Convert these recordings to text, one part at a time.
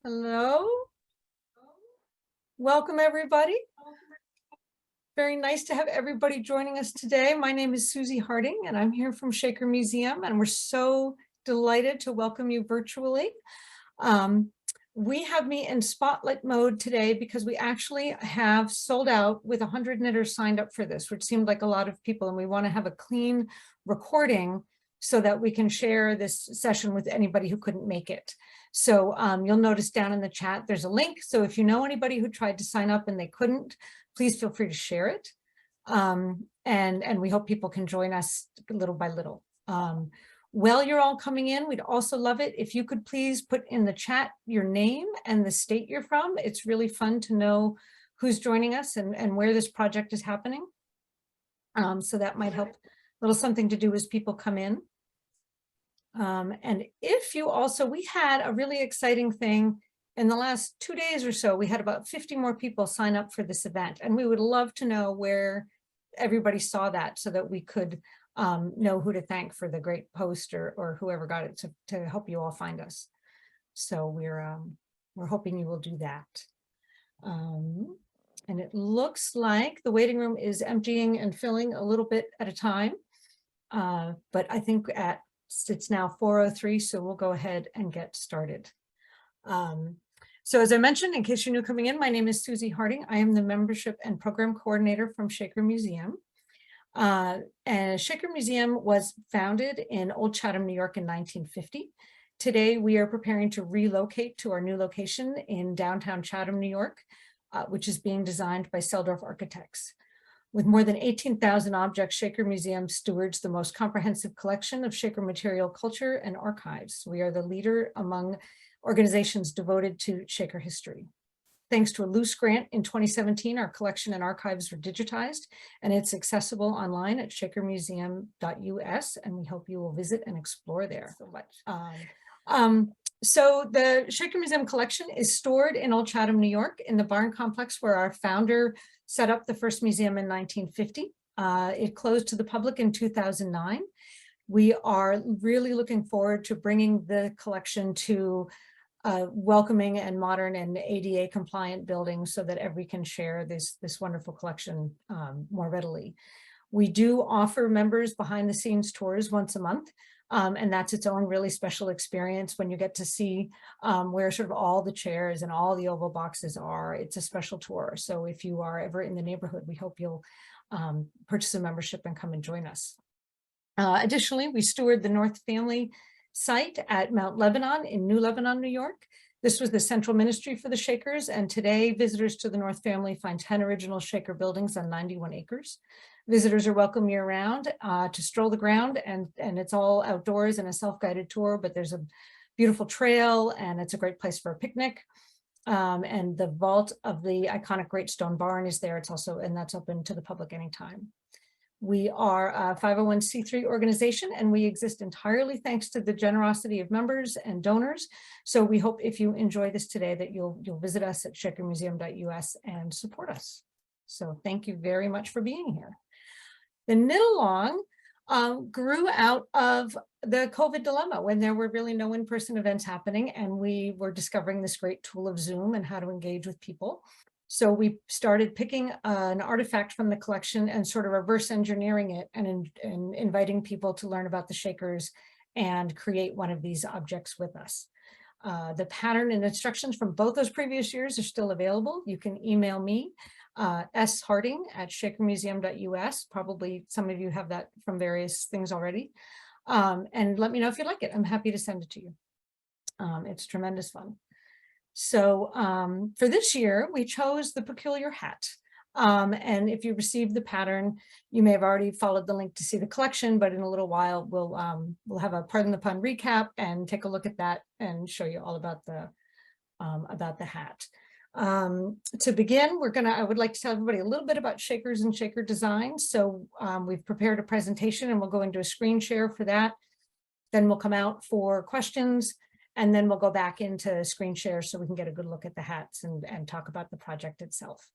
Hello, welcome everybody. Very nice to have everybody joining us today. My name is Susie Harding and I'm here from Shaker Museum, and we're so delighted to welcome you virtually. We have me in spotlight mode today because we actually have sold out with 100 knitters signed up for this, which seemed like a lot of people, and we want to have a clean recording so that we can share this session with anybody who couldn't make it. So you'll notice down in the chat, there's a link. So if you know anybody who tried to sign up and they couldn't, please feel free to share it. And we hope people can join us little by little. While you're all coming in, we'd also love it if you could please put in the chat your name and the state you're from. It's really fun to know who's joining us and where this project is happening. So that might help. A little something to do as people come in. And if you also, we had a really exciting thing in the last 2 days or so. We had about 50 more people sign up for this event, and we would love to know where everybody saw that so that we could know who to thank for the great post or whoever got it to help you all find us. So we're hoping you will do that. And it looks like the waiting room is emptying and filling a little bit at a time. But I think it's now 4:03, so we'll go ahead and get started. So as I mentioned, in case you're new coming in, my name is Susie Harding. I am the membership and program coordinator from Shaker Museum. And Shaker Museum was founded in Old Chatham, New York in 1950. Today, we are preparing to relocate to our new location in downtown Chatham, New York, which is being designed by Seldorf Architects. With more than 18,000 objects, Shaker Museum stewards the most comprehensive collection of Shaker material culture and archives. We are the leader among organizations devoted to Shaker history. Thanks to a loose grant in 2017, our collection and archives were digitized, and it's accessible online at shakermuseum.us, and we hope you will visit and explore there. So much. So the Shaker Museum collection is stored in Old Chatham, New York, in the barn complex where our founder set up the first museum in 1950. It closed to the public in 2009. We are really looking forward to bringing the collection to welcoming and modern and ADA compliant buildings so that everyone can share this wonderful collection more readily. We do offer members behind the scenes tours once a month. And that's its own really special experience when you get to see where sort of all the chairs and all the oval boxes are. It's a special tour. So if you are ever in the neighborhood, we hope you'll purchase a membership and come and join us. Additionally, we steward the North Family site at Mount Lebanon in New Lebanon, New York. This was the central ministry for the Shakers, and today visitors to the North Family find 10 original Shaker buildings on 91 acres. Visitors are welcome year-round to stroll the ground, and it's all outdoors and a self-guided tour, but there's a beautiful trail and it's a great place for a picnic. And the vault of the iconic Great Stone Barn is there. It's also, and that's open to the public anytime. We are a 501c3 organization, and we exist entirely thanks to the generosity of members and donors. So we hope if you enjoy this today that you'll visit us at shakermuseum.us and support us. So thank you very much for being here. The Knit Along grew out of the COVID dilemma when there were really no in-person events happening, and we were discovering this great tool of Zoom and how to engage with people. So we started picking an artifact from the collection and sort of reverse engineering it and inviting people to learn about the Shakers and create one of these objects with us. The pattern and instructions from both those previous years are still available. You can email me, sharding@shakermuseum.us. Probably some of you have that from various things already. And let me know if you like it. I'm happy to send it to you. It's tremendous fun. So for this year, we chose the peculiar hat. And if you received the pattern, you may have already followed the link to see the collection, but in a little while, we'll have a pardon the pun recap and take a look at that and show you all about the hat. To begin, I would like to tell everybody a little bit about Shakers and Shaker designs. So we've prepared a presentation and we'll go into a screen share for that. Then we'll come out for questions. And then we'll go back into screen share so we can get a good look at the hats and talk about the project itself.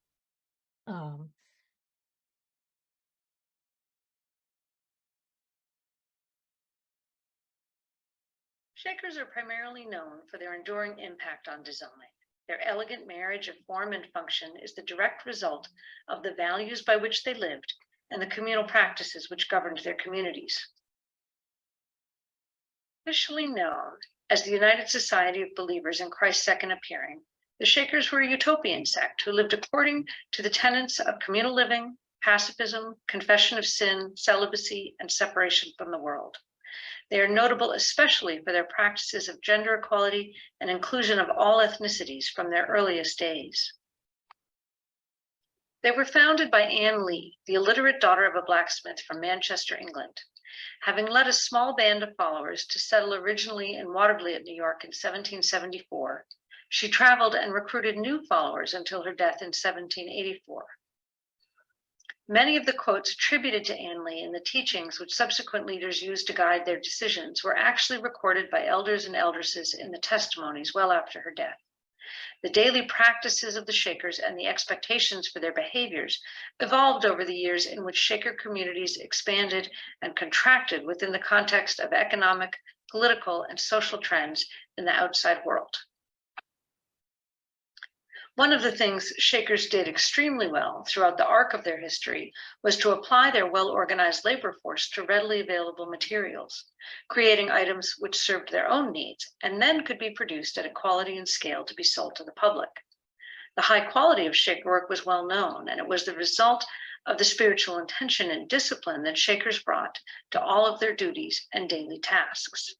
Shakers are primarily known for their enduring impact on design. Their elegant marriage of form and function is the direct result of the values by which they lived and the communal practices which governed their communities. Officially known as the United Society of Believers in Christ's Second Appearing, the Shakers were a utopian sect who lived according to the tenets of communal living, pacifism, confession of sin, celibacy, and separation from the world. They are notable especially for their practices of gender equality and inclusion of all ethnicities from their earliest days. They were founded by Anne Lee, the illiterate daughter of a blacksmith from Manchester, England. Having led a small band of followers to settle originally in Watervliet, New York in 1774, she traveled and recruited new followers until her death in 1784. Many of the quotes attributed to Anne Lee and the teachings which subsequent leaders used to guide their decisions were actually recorded by elders and eldresses in the testimonies well after her death. The daily practices of the Shakers and the expectations for their behaviors evolved over the years in which Shaker communities expanded and contracted within the context of economic, political, and social trends in the outside world. One of the things Shakers did extremely well throughout the arc of their history was to apply their well-organized labor force to readily available materials, creating items which served their own needs and then could be produced at a quality and scale to be sold to the public. The high quality of Shaker work was well known, and it was the result of the spiritual intention and discipline that Shakers brought to all of their duties and daily tasks.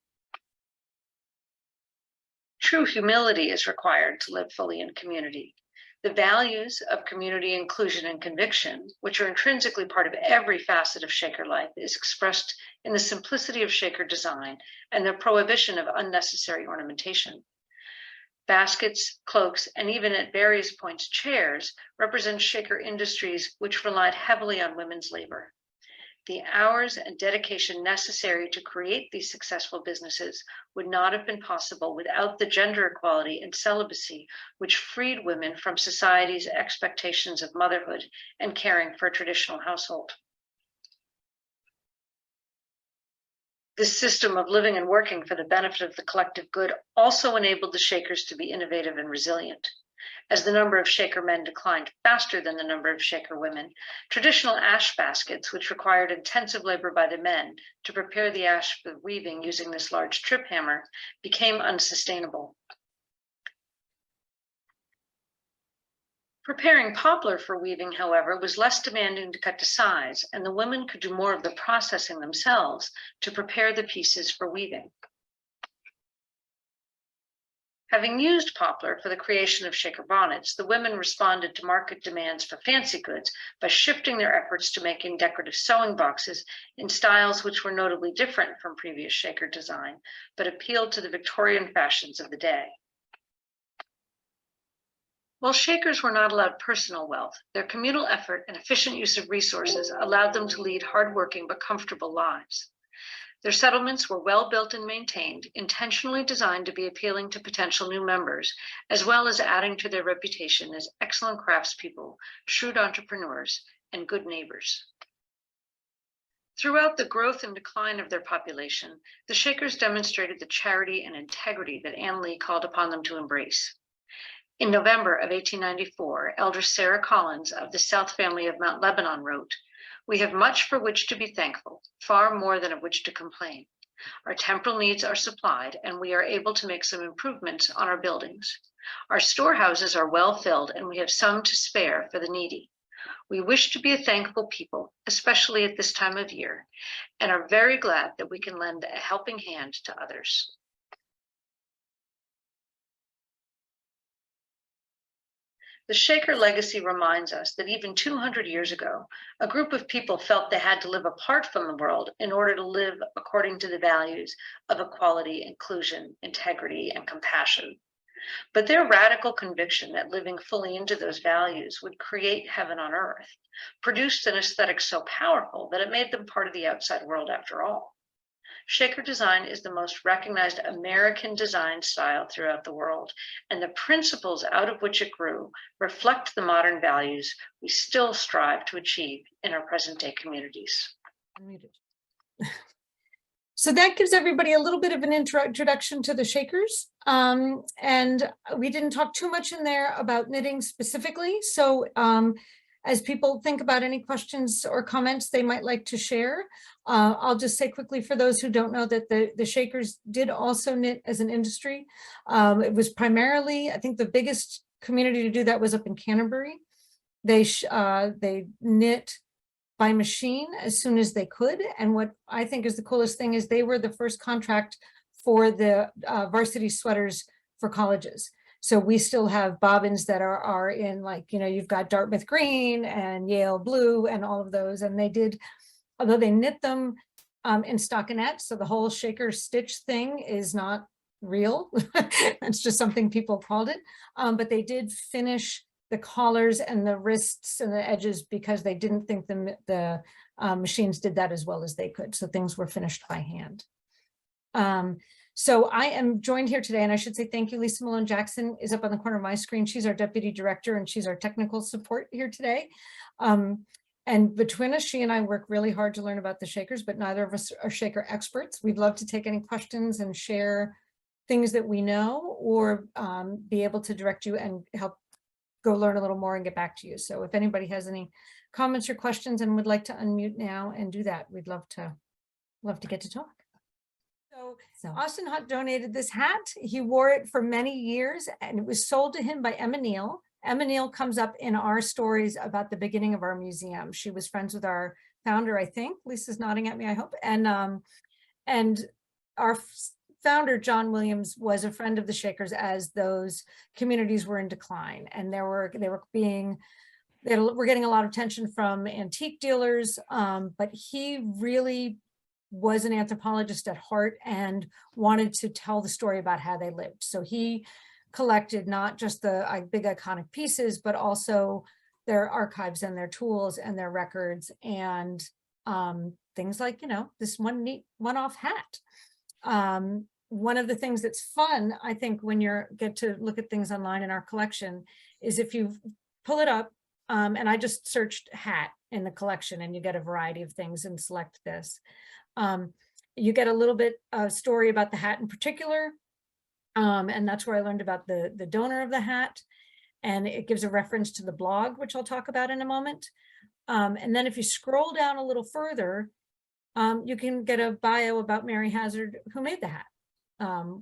True humility is required to live fully in community. The values of community inclusion and conviction, which are intrinsically part of every facet of Shaker life, is expressed in the simplicity of Shaker design and the prohibition of unnecessary ornamentation. Baskets, cloaks, and even at various points chairs represent Shaker industries which relied heavily on women's labor. The hours and dedication necessary to create these successful businesses would not have been possible without the gender equality and celibacy which freed women from society's expectations of motherhood and caring for a traditional household. This system of living and working for the benefit of the collective good also enabled the Shakers to be innovative and resilient. As the number of Shaker men declined faster than the number of Shaker women, traditional ash baskets, which required intensive labor by the men to prepare the ash for weaving using this large trip hammer, became unsustainable. Preparing poplar for weaving, however, was less demanding to cut to size, and the women could do more of the processing themselves to prepare the pieces for weaving. Having used poplar for the creation of Shaker bonnets, the women responded to market demands for fancy goods by shifting their efforts to making decorative sewing boxes in styles which were notably different from previous Shaker design, but appealed to the Victorian fashions of the day. While Shakers were not allowed personal wealth, their communal effort and efficient use of resources allowed them to lead hardworking but comfortable lives. Their settlements were well built and maintained, intentionally designed to be appealing to potential new members, as well as adding to their reputation as excellent craftspeople, shrewd entrepreneurs, and good neighbors. Throughout the growth and decline of their population, the Shakers demonstrated the charity and integrity that Anne Lee called upon them to embrace. In November of 1894, Elder Sarah Collins of the South family of Mount Lebanon wrote, "We have much for which to be thankful, far more than of which to complain. Our temporal needs are supplied, and we are able to make some improvements on our buildings. Our storehouses are well filled, and we have some to spare for the needy. We wish to be a thankful people, especially at this time of year, and are very glad that we can lend a helping hand to others." The Shaker legacy reminds us that even 200 years ago, a group of people felt they had to live apart from the world in order to live according to the values of equality, inclusion, integrity, and compassion. But their radical conviction that living fully into those values would create heaven on earth produced an aesthetic so powerful that it made them part of the outside world after all. Shaker design is the most recognized American design style throughout the world, and the principles out of which it grew reflect the modern values we still strive to achieve in our present-day communities. So that gives everybody a little bit of an introduction to the Shakers. And we didn't talk too much in there about knitting specifically. So as people think about any questions or comments they might like to share, I'll just say quickly for those who don't know that the Shakers did also knit as an industry. It was primarily, I think the biggest community to do that was up in Canterbury. They knit by machine as soon as they could. And what I think is the coolest thing is they were the first contract for the varsity sweaters for colleges. So we still have bobbins that are in, like, you know, you've got Dartmouth green and Yale blue and all of those. And they did, although they knit them in stockinette, so the whole shaker stitch thing is not real. It's just something people called it. But they did finish the collars and the wrists and the edges because they didn't think the machines did that as well as they could. So things were finished by hand. So I am joined here today, and I should say thank you. Lisa Malone Jackson is up on the corner of my screen. She's our deputy director and she's our technical support here today. And between us, she and I work really hard to learn about the Shakers, but neither of us are Shaker experts. We'd love to take any questions and share things that we know, or be able to direct you and help go learn a little more and get back to you. So if anybody has any comments or questions and would like to unmute now and do that, we'd love to get to talk. So Austin Hutt donated this hat. He wore it for many years and it was sold to him by Emma Neal. Emma Neal comes up in our stories about the beginning of our museum. She was friends with our founder, I think. Lisa's nodding at me, I hope. And our founder, John Williams, was a friend of the Shakers as those communities were in decline, and they were getting a lot of attention from antique dealers, but he really was an anthropologist at heart and wanted to tell the story about how they lived. So he collected not just the big iconic pieces, but also their archives and their tools and their records and things like, you know, this one-off hat. One of the things that's fun, I think, when you get to look at things online in our collection is if you pull it up, and I just searched hat in the collection and you get a variety of things and select this. You get a little bit of story about the hat in particular. And that's where I learned about the donor of the hat. And it gives a reference to the blog, which I'll talk about in a moment. And then if you scroll down a little further, you can get a bio about Mary Hazard, who made the hat.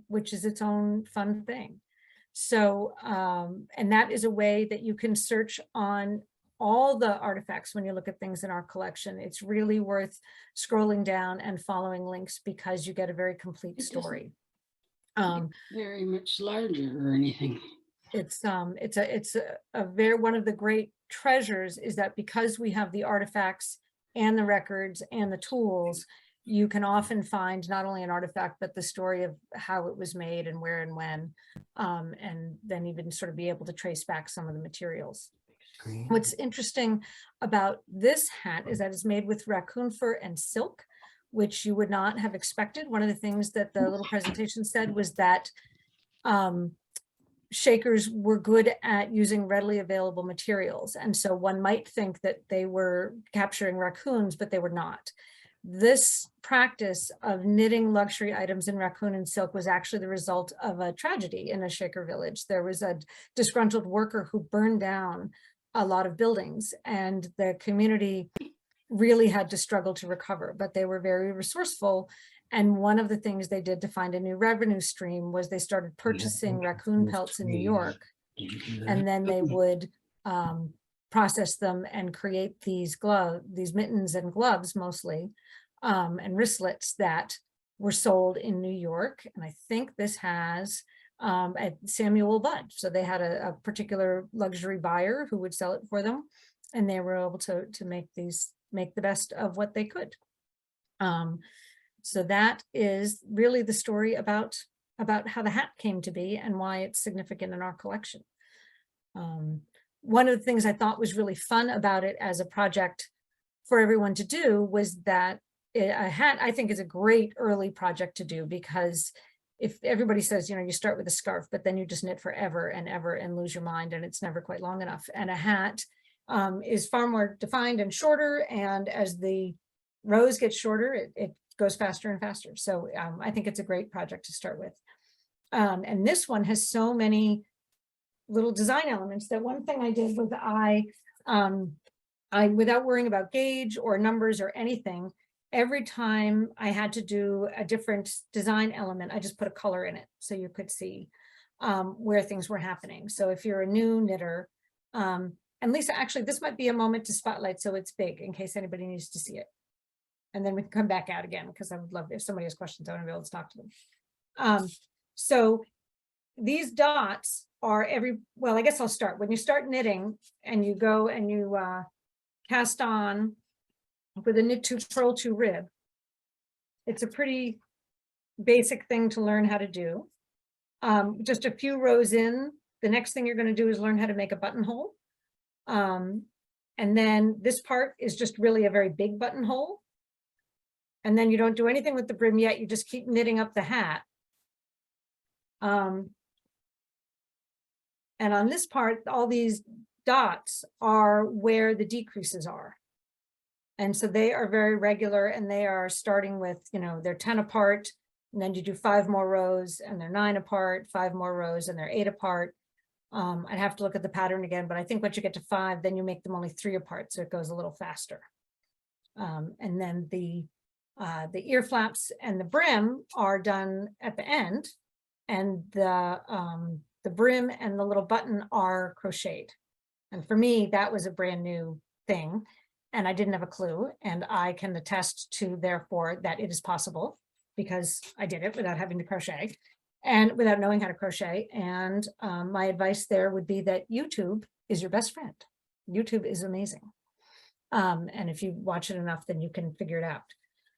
Which is its own fun thing. So, and that is a way that you can search on all the artifacts when you look at things in our collection. It's really worth scrolling down and following links because you get a very complete story. Very much larger or anything. It's a very, one of the great treasures is that because we have the artifacts and the records and the tools, you can often find not only an artifact, but the story of how it was made and where and when, and then even sort of be able to trace back some of the materials. What's interesting about this hat is that it's made with raccoon fur and silk, which you would not have expected. One of the things that the little presentation said was that Shakers were good at using readily available materials. And so one might think that they were capturing raccoons, but they were not. This practice of knitting luxury items in raccoon and silk was actually the result of a tragedy in a Shaker village. There was a disgruntled worker who burned down a lot of buildings, and the community really had to struggle to recover, but they were very resourceful. And one of the things they did to find a new revenue stream was they started purchasing raccoon pelts in New York, and then they would process them and create these mittens and gloves mostly, and wristlets that were sold in New York. And I think this has at Samuel Budd. So they had a particular luxury buyer who would sell it for them, and they were able to make the best of what they could. So that is really the story about how the hat came to be and why it's significant in our collection. One of the things I thought was really fun about it as a project for everyone to do was that a hat, I think, is a great early project to do, because if everybody says, you know, you start with a scarf, but then you just knit forever and ever and lose your mind, and it's never quite long enough. And a hat is far more defined and shorter. And as the rows get shorter, it goes faster and faster. So I think it's a great project to start with. And this one has so many little design elements that one thing I did was I, without worrying about gauge or numbers or anything, every time I had to do a different design element, I just put a color in it so you could see where things were happening. So if you're a new knitter, and Lisa, actually, this might be a moment to spotlight so it's big in case anybody needs to see it. And then we can come back out again because I would love, if somebody has questions, I want to be able to talk to them. So these dots are well, I guess I'll start. When you start knitting and you go and you cast on with a knit 2 purl 2 rib, it's a pretty basic thing to learn how to do. Just a few rows in, the next thing you're going to do is learn how to make a buttonhole. And then this part is just really a very big buttonhole. And then you don't do anything with the brim yet, you just keep knitting up the hat. And on this part, all these dots are where the decreases are. And so they are very regular and they are starting with, they're 10 apart, and then you do 5 more rows and they're 9 apart, 5 more rows and they're 8 apart. I'd have to look at the pattern again, but I think once you get to 5, then you make them only 3 apart. So it goes a little faster. And then the ear flaps and the brim are done at the end, and the brim and the little button are crocheted. And for me, that was a brand new thing and I didn't have a clue, and I can attest to therefore that it is possible because I did it without having to crochet and without knowing how to crochet. And my advice there would be that YouTube is your best friend. YouTube is amazing. And if you watch it enough, then you can figure it out.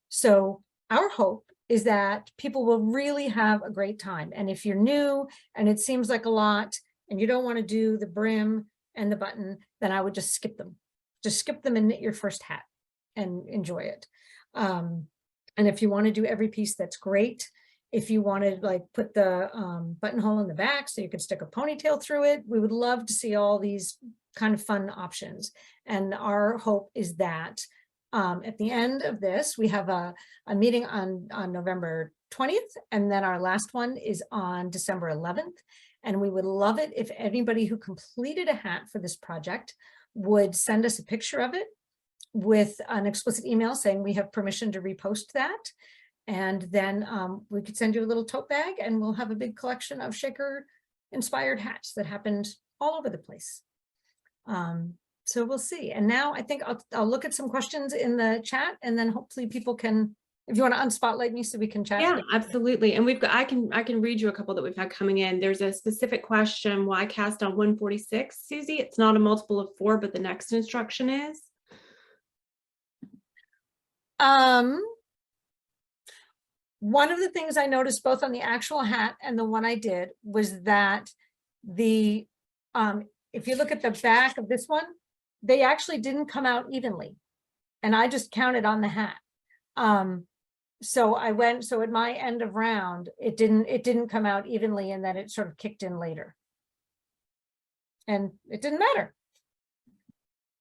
So our hope is that people will really have a great time. And if you're new and it seems like a lot and you don't want to do the brim and the button, then I would just skip them. Just skip them and knit your first hat and enjoy it. And if you want to do every piece, that's great. If you want to like put the buttonhole in the back so you could stick a ponytail through it, we would love to see all these kind of fun options. And our hope is that at the end of this, we have a meeting on November 20th, and then our last one is on December 11th. And we would love it if anybody who completed a hat for this project would send us a picture of it with an explicit email saying we have permission to repost that. And then we could send you a little tote bag and we'll have a big collection of Shaker inspired hats that happened all over the place. So we'll see. And now I think I'll look at some questions in the chat, and then hopefully people can, if you want to unspotlight me so we can chat. Yeah, absolutely. And we've got, I can read you a couple that we've had coming in. There's a specific question, why cast on 146, Susie? It's not a multiple of 4, but the next instruction is. One of the things I noticed both on the actual hat and the one I did was that the, if you look at the back of this one, they actually didn't come out evenly. And I just counted on the hat. So at my end of round, it didn't come out evenly, and then it sort of kicked in later. And it didn't matter.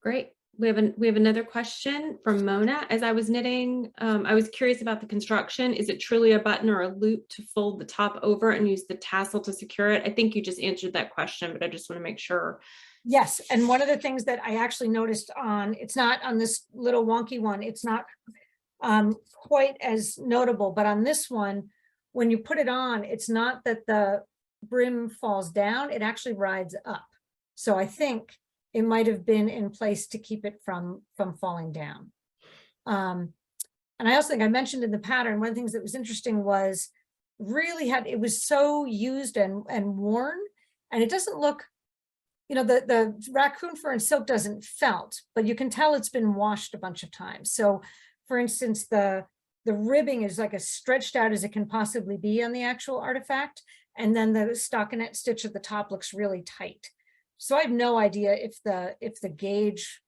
Great. We have another question from Mona. As I was knitting, I was curious about the construction. Is it truly a button or a loop to fold the top over and use the tassel to secure it? I think you just answered that question, but I just want to make sure. Yes, and one of the things that I actually noticed it's not on this little wonky one, it's not quite as notable, but on this one, when you put it on, it's not that the brim falls down, it actually rides up. So I think it might have been in place to keep it from falling down. And I also think I mentioned in the pattern, one of the things that was interesting was it was so used and worn, and it doesn't look, the raccoon fur and silk doesn't felt, but you can tell it's been washed a bunch of times. So for instance, the ribbing is like as stretched out as it can possibly be on the actual artifact. And then the stockinette stitch at the top looks really tight. So I have no idea if the gauge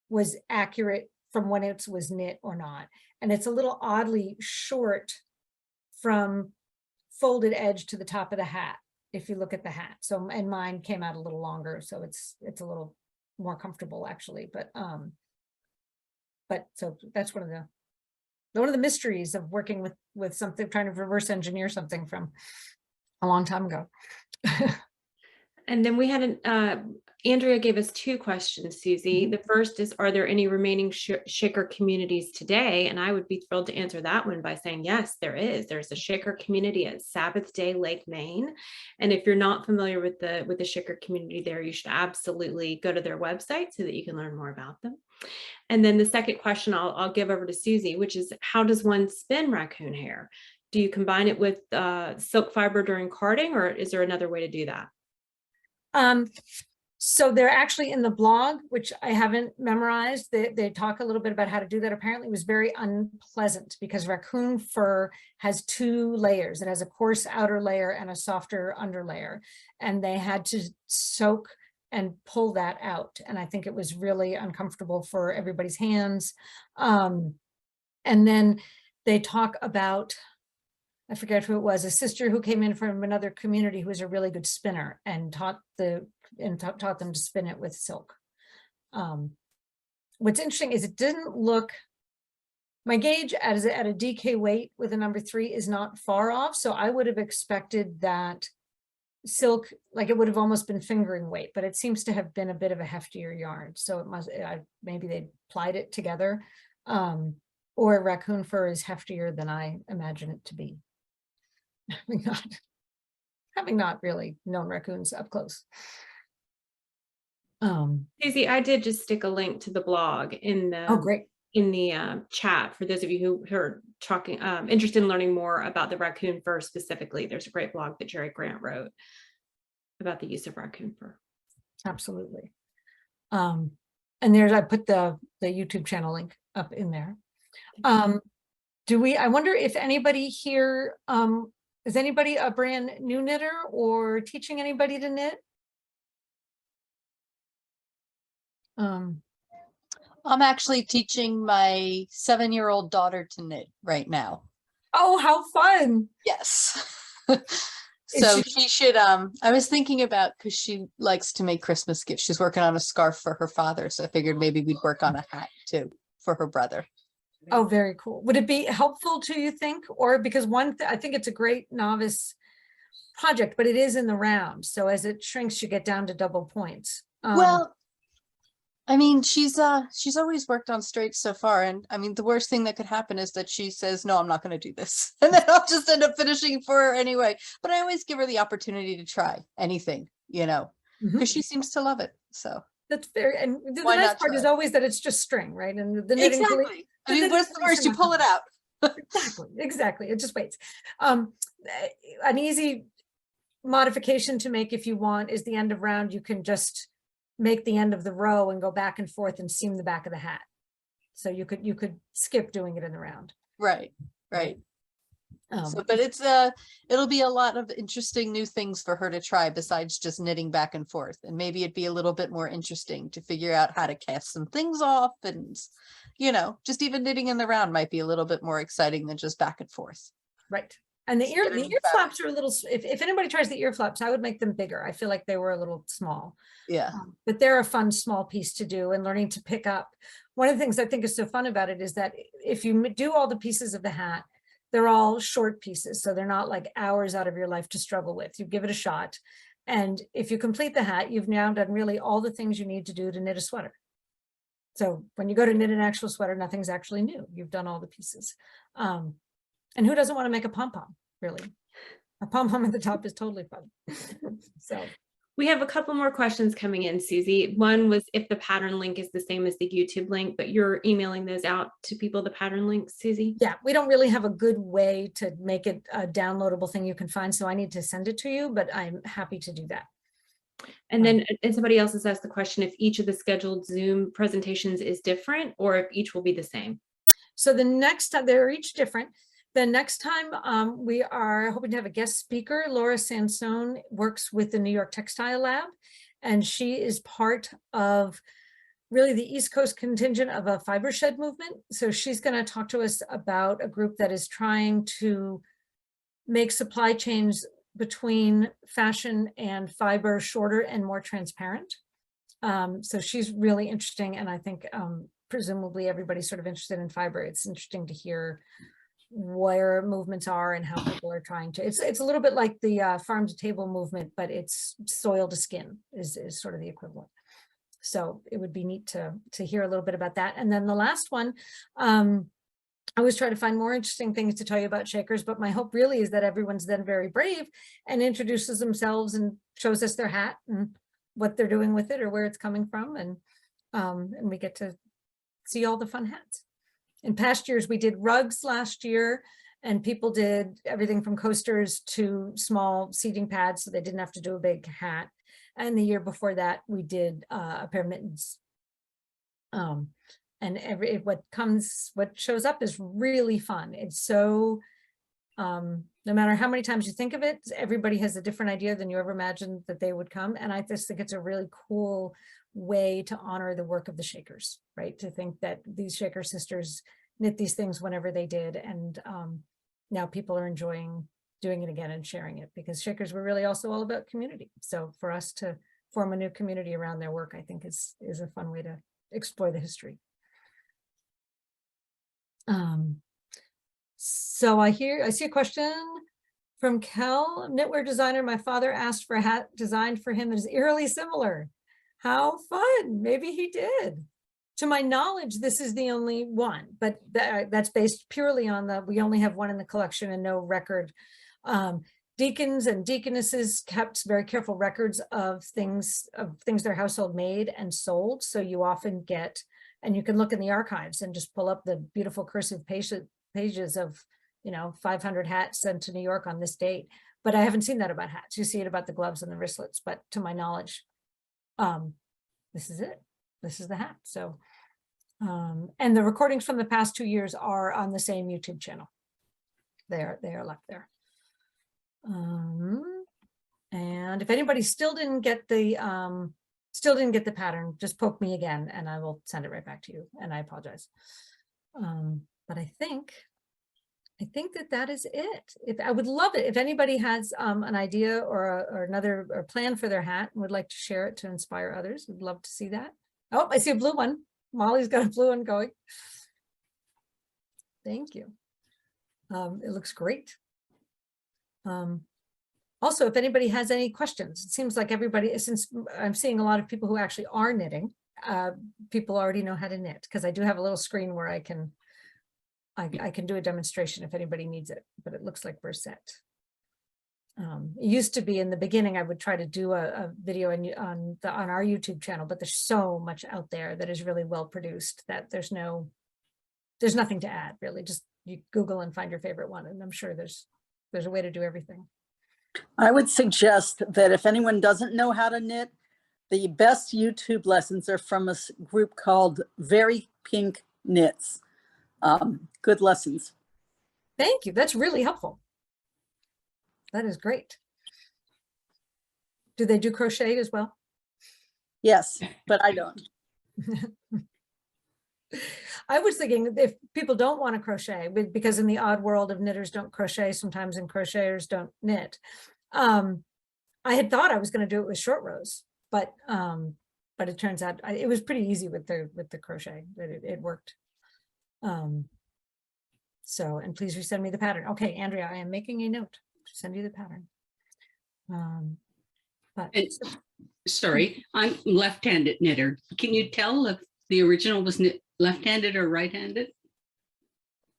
was accurate from when it was knit or not. And it's a little oddly short from folded edge to the top of the hat, if you look at the hat. So, and mine came out a little longer, so it's a little more comfortable actually. But so that's one of one of the mysteries of working with something, trying to reverse engineer something from a long time ago. And then we had Andrea gave us 2 questions, Susie. The first is, are there any remaining Shaker communities today? And I would be thrilled to answer that one by saying, yes, there is. There's a Shaker community at Sabbath Day Lake, Maine. And if you're not familiar with the Shaker community there, you should absolutely go to their website so that you can learn more about them. And then the second question I'll give over to Susie, which is, how does one spin raccoon hair? Do you combine it with silk fiber during carding, or is there another way to do that? So they're actually in the blog, which I haven't memorized. They talk a little bit about how to do that. Apparently it was very unpleasant because raccoon fur has 2 layers. It has a coarse outer layer and a softer underlayer. And they had to soak and pull that out. And I think it was really uncomfortable for everybody's hands. And then they talk about, I forget who it was, a sister who came in from another community who was a really good spinner and taught them to spin it with silk. What's interesting is it didn't look, my gauge at a DK weight with a number 3 is not far off. So I would have expected that silk, like it would have almost been fingering weight, but it seems to have been a bit of a heftier yarn. So it must, maybe they plied it together, or raccoon fur is heftier than I imagine it to be. Having not really known raccoons up close. Susie, I did just stick a link to the blog in the Great. in the chat for those of you who are talking interested in learning more about the raccoon fur specifically. There's a great blog that Jerry Grant wrote about the use of raccoon fur. Absolutely. And I put the YouTube channel link up in there. I wonder if anybody here, is anybody a brand new knitter or teaching anybody to knit? I'm actually teaching my 7-year-old daughter to knit right now. Oh, how fun. Yes. So she should, I was thinking about, because she likes to make Christmas gifts. She's working on a scarf for her father. So I figured maybe we'd work on a hat too for her brother. Oh, very cool. Would it be helpful to you think, or because I think it's a great novice project, but it is in the round. So as it shrinks, you get down to double points. Well, I mean, she's always worked on straights so far. And I mean, the worst thing that could happen is that she says, no, I'm not going to do this. And then I'll just end up finishing for her anyway. But I always give her the opportunity to try anything, because she seems to love it. So that's very, and the nice part is always that it's just string, right? And the knitting. Exactly. I mean, what's the worst? You pull it out. Exactly. It just waits. An easy modification to make if you want is the end of round. You can just make the end of the row and go back and forth and seam the back of the hat. So you could skip doing it in the round. Right. So, but it'll be a lot of interesting new things for her to try besides just knitting back and forth. And maybe it'd be a little bit more interesting to figure out how to cast some things off, and just even knitting in the round might be a little bit more exciting than just back and forth. Right. And the ear flaps are a little, if anybody tries the ear flaps, I would make them bigger. I feel like they were a little small. Yeah. But they're a fun small piece to do, and learning to pick up. One of the things I think is so fun about it is that if you do all the pieces of the hat, they're all short pieces. So they're not like hours out of your life to struggle with. You give it a shot. And if you complete the hat, you've now done really all the things you need to do to knit a sweater. So when you go to knit an actual sweater, nothing's actually new. You've done all the pieces. And who doesn't want to make a pom-pom, really? A pom-pom at the top is totally fun. So we have a couple more questions coming in, Susie. One was if the pattern link is the same as the YouTube link, but you're emailing those out to people, the pattern links, Susie? Yeah, we don't really have a good way to make it a downloadable thing you can find, so I need to send it to you, but I'm happy to do that. And then somebody else has asked the question if each of the scheduled Zoom presentations is different or if each will be the same. So the next time, they're each different. The next time we are hoping to have a guest speaker. Laura Sansone works with the New York Textile Lab, and she is part of really the East Coast contingent of a fiber shed movement. So she's going to talk to us about a group that is trying to make supply chains between fashion and fiber shorter and more transparent. So she's really interesting, and I think presumably everybody's sort of interested in fiber. It's interesting to hear where movements are and how people are trying to, it's a little bit like the farm to table movement, but it's soil to skin is sort of the equivalent. So it would be neat to hear a little bit about that. And then the last one, I always try to find more interesting things to tell you about Shakers, but my hope really is that everyone's then very brave and introduces themselves and shows us their hat and what they're doing with it or where it's coming from. And we get to see all the fun hats. In past years, we did rugs last year, and people did everything from coasters to small seating pads, so they didn't have to do a big hat. And the year before that, we did a pair of mittens. And what shows up is really fun. It's so, no matter how many times you think of it, everybody has a different idea than you ever imagined that they would come. And I just think it's a really cool way to honor the work of the Shakers, right? To think that these Shaker sisters knit these things whenever they did. And now people are enjoying doing it again and sharing it, because Shakers were really also all about community. So for us to form a new community around their work, I think is a fun way to explore the history. So I see a question from Kel, knitwear designer. My father asked for a hat designed for him that is eerily similar. How fun, maybe he did. To my knowledge, this is the only one, but that's based purely on we only have one in the collection and no record. Deacons and deaconesses kept very careful records of things their household made and sold. So you often get, and you can look in the archives and just pull up the beautiful cursive pages of, 500 hats sent to New York on this date. But I haven't seen that about hats. You see it about the gloves and the wristlets, but to my knowledge, this is it. This is the hat. So, and the recordings from the past 2 years are on the same YouTube channel. They are left there. And if anybody still didn't get the pattern, just poke me again and I will send it right back to you. And I apologize. But I think that is it. I would love it if anybody has an idea or another plan for their hat and would like to share it to inspire others. I'd love to see that. Oh, I see a blue one. Molly's got a blue one going. Thank you. It looks great. Also, if anybody has any questions, it seems like everybody, since I'm seeing a lot of people who actually are knitting, people already know how to knit, because I do have a little screen where I can do a demonstration if anybody needs it, but it looks like we're set. It used to be in the beginning, I would try to do a video on our YouTube channel, but there's so much out there that is really well produced that there's nothing to add really. Just you Google and find your favorite one, and I'm sure there's a way to do everything. I would suggest that if anyone doesn't know how to knit, the best YouTube lessons are from a group called Very Pink Knits. Good lessons. Thank you. That's really helpful. That is great. Do they do crochet as well? Yes, but I don't. I was thinking if people don't want to crochet, because in the odd world of knitters don't crochet sometimes and crocheters don't knit. I had thought I was going to do it with short rows, but it turns out it was pretty easy with the crochet. It worked. So, and please resend me the pattern. Okay, Andrea, I am making a note to send you the pattern. Sorry, I'm left-handed knitter. Can you tell if the original was knit left-handed or right-handed?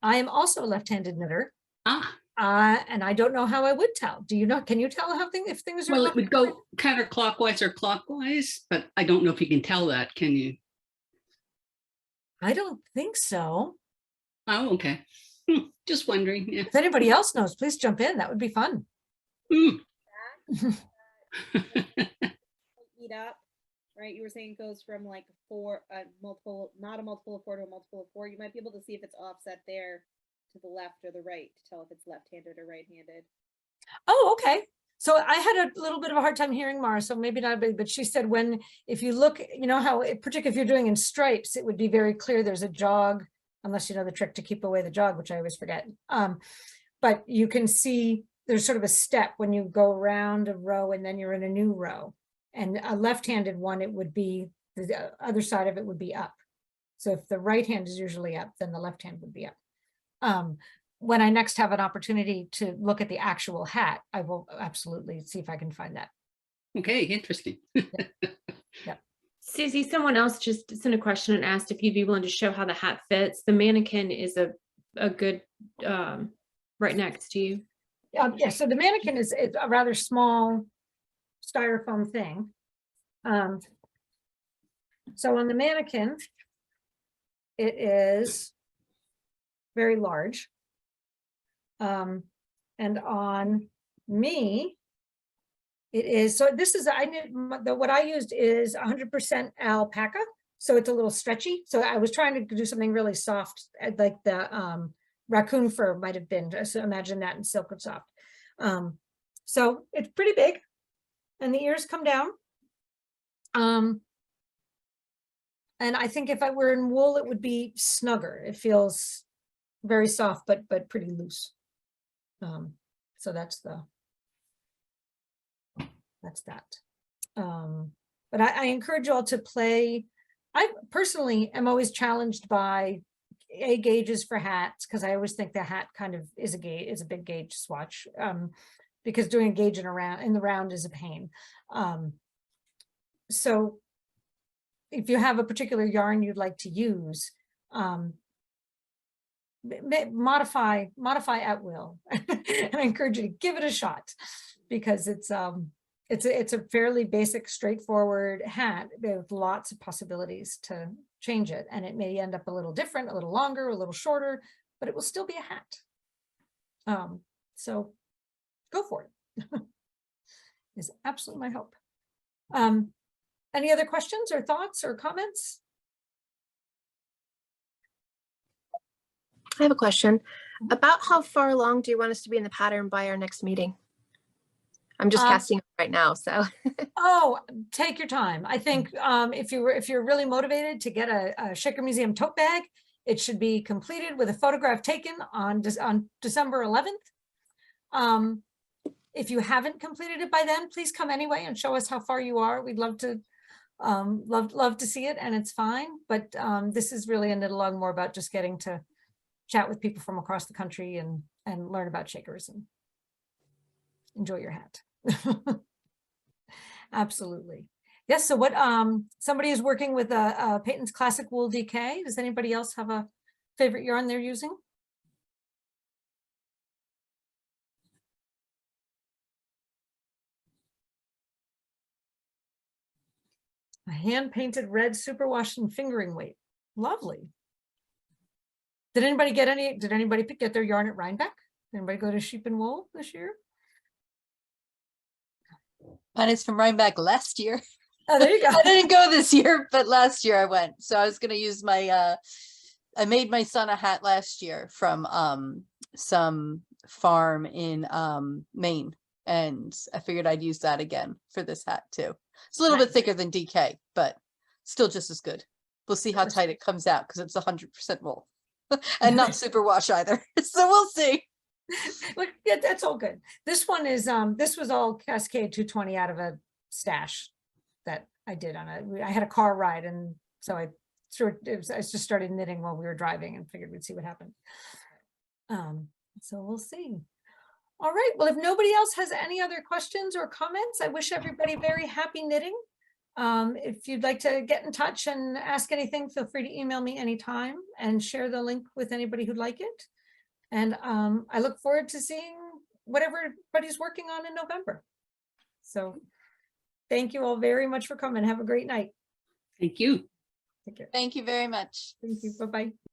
I am also a left-handed knitter. And I don't know how I would tell. Do you know? Can you tell how if things are? Well, it would go counterclockwise or clockwise, but I don't know if you can tell that. Can you? I don't think so. Oh, okay. Just wondering. Yeah. If anybody else knows, please jump in. That would be fun. Eat up, right? You were saying it goes from like not a multiple of 4 to a multiple of 4. You might be able to see if it's offset there to the left or the right to tell if it's left-handed or right-handed. Oh, okay. So I had a little bit of a hard time hearing Mara, so maybe not, but she said if you look, how, particularly if you're doing in stripes, it would be very clear there's a jog, unless you know the trick to keep away the jog, which I always forget. But you can see there's sort of a step when you go around a row and then you're in a new row. And a left-handed one, it would be, the other side of it would be up. So if the right hand is usually up, then the left hand would be up. When I next have an opportunity to look at the actual hat, I will absolutely see if I can find that. Okay, interesting. Susie, someone else just sent a question and asked if you'd be willing to show how the hat fits. The mannequin is a good right next to you. Yeah, so the mannequin is a rather small styrofoam thing. So on the mannequin, it is very large. And on me, it is, so this is, what I used is 100% alpaca. So it's a little stretchy. So I was trying to do something really soft, like the raccoon fur might have been. So imagine that in silk and soft. So it's pretty big and the ears come down. And I think if I were in wool, it would be snugger. It feels very soft, but pretty loose. So that's that. But I encourage you all to play. I personally am always challenged by gauges for hats, because I always think the hat kind of is a big gauge swatch, because doing a gauge in the round is a pain. So if you have a particular yarn you'd like to use, modify at will. And I encourage you to give it a shot, because it's a fairly basic, straightforward hat with lots of possibilities to change it, and it may end up a little different, a little longer, a little shorter, but it will still be a hat. So go for it. Is absolutely my hope. Any other questions or thoughts or comments? I have a question. About how far along do you want us to be in the pattern by our next meeting? I'm just casting right now, so. Oh, take your time. I think if you're really motivated to get a Shaker Museum tote bag, it should be completed with a photograph taken on December 11th. If you haven't completed it by then, please come anyway and show us how far you are. We'd love to love to see it, and it's fine. But this is really a knit along more about just getting to chat with people from across the country and learn about Shakers and enjoy your hat. Absolutely. Yes. So what somebody is working with a Peyton's Classic Wool DK. Does anybody else have a favorite yarn they're using? A hand-painted red superwash and fingering weight. Lovely. Did anybody get their yarn at Rhinebeck? Anybody go to Sheep and Wool this year? Mine is from Rhinebeck last year. Oh, there you go. I didn't go this year, but last year I went. So I was going to use my, I made my son a hat last year from some farm in Maine. And I figured I'd use that again for this hat too. It's a little bit thicker than DK, but still just as good. We'll see how tight it comes out because it's 100% wool and not super wash either. So we'll see. Look, yeah, that's all good. This one is this was all Cascade 220 out of a stash that I did I had a car ride, and so I just started knitting while we were driving and figured we'd see what happened. So we'll see. All right, well, if nobody else has any other questions or comments, I wish everybody very happy knitting. If you'd like to get in touch and ask anything, feel free to email me anytime and share the link with anybody who'd like it. And I look forward to seeing what everybody's working on in November. So thank you all very much for coming. Have a great night. Thank you. Take care. Thank you very much. Thank you. Bye-bye.